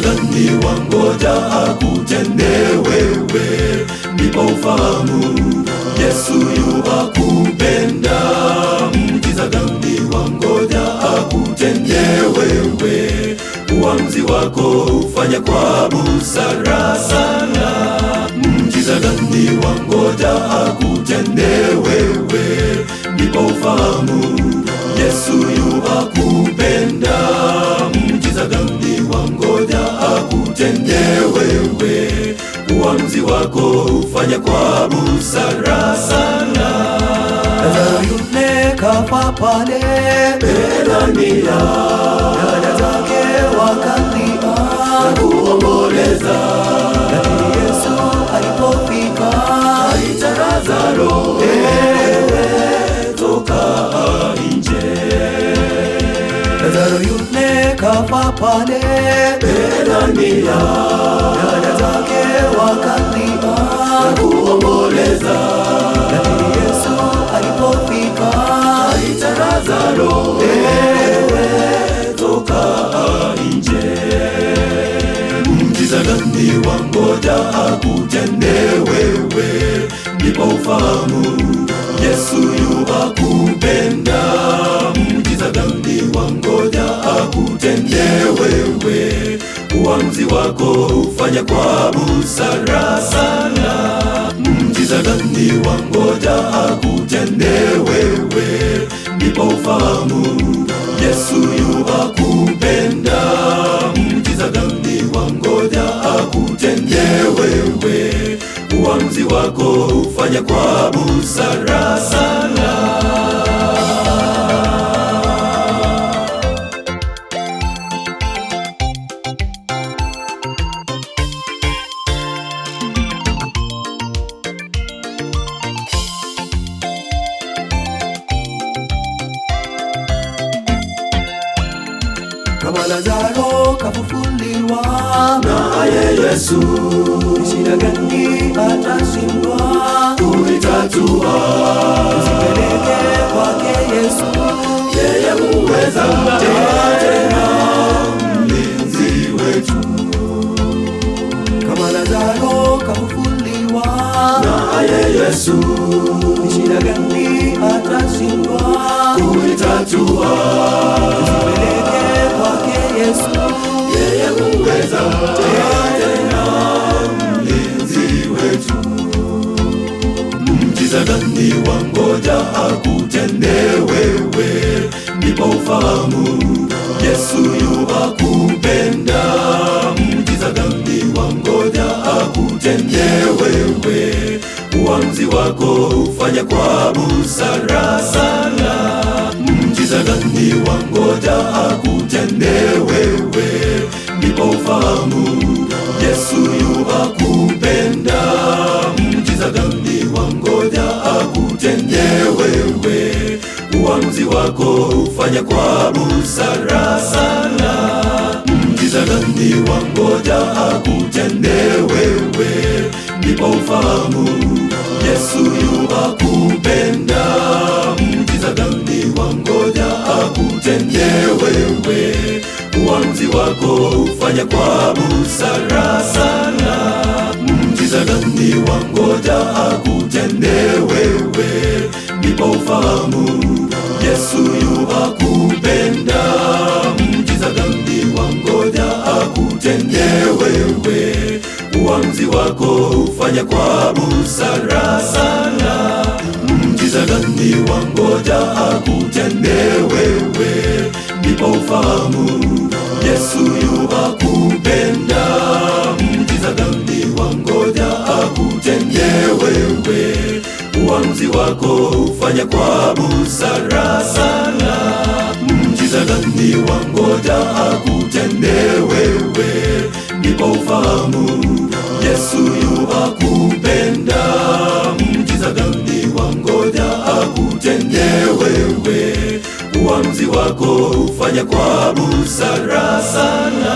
gani wangoja akutende wewe? Ndipo ufahamu Yesu yuwakupenda. Muujiza gani wangoja akutende wewe? Uamuzi wako ufanya kwa busara sana. Muujiza gani wangoja akutende wewe? Ndipo ufahamu Yesu yuwakupenda. Muujiza gani wangoja akutende wewe? Uamuzi wako ufanya kwa busara sana. Lazaro yule kafa pale Bethania, dada zake wakalia kuomboleza, lakini Yesu alipofika aita Lazaro, toka nje. Lazaro yule kafa pale Bethania, dada zake wakalia kuomboleza, lakini Yesu alipofika aita Lazaro, toka nje. Muujiza gani wangoja akutende wewe? Ndipo ufahamu Yesu yuwakupenda. Muujiza gani wangoja akutende wewe? Uamuzi wako ufanya kwa busara sana. Muujiza gani wangoja akutende wewe? Ndipo ufahamu Yesu yuwakupenda. Muujiza gani wangoja akutende wewe? Uamuzi wako ufanya kwa busara sana. kama Lazaro kafufuliwa Naye Yesu, shida gani atashindwa kuitatua? Usipeleke kwake Yesu, Yeye muweza tena, mlinzi wetu. kama Lazaro kafufuliwa Naye Yesu, shida gani atashindwa kuitatua? Usipeleke kwake Yesu, Yeye muweza tena, mlinzi wetu. Muujiza gani wangoja akutende wewe? Ndipo ufahamu Yesu yuwakupenda. Muujiza gani wangoja akutende wewe? Uamuzi wako ufanya kwa busara sana. Muujiza gani wangoja akutende wewe? Ndipo ufahamu Yesu yuwakupenda. Muujiza gani wangoja akutende wewe? Uamuzi wako ufanya kwa busara sana. Muujiza gani wangoja akutende wewe? Ndipo ufahamu Yesu yuwakupenda. Muujiza gani wangoja akutende wewe? Uamuzi wako ufanya kwa busara sana. Muujiza gani wangoja akutende wewe? Ndipo ufahamu Yesu yuwakupenda. Muujiza gani wangoja akutende wewe? Uamuzi wako ufanya kwa busara sana. Muujiza gani wangoja akutende wewe? Ndipo ufahamu Yesu yuwakupenda. Muujiza gani wangoja akutende wewe? Uamuzi wako ufanya kwa busara sana. Muujiza gani wangoja akutende wewe? Ndipo ufahamu Yesu yuwakupenda. Muujiza gani wangoja akutende wewe? Uamuzi wako ufanya kwa busara sana.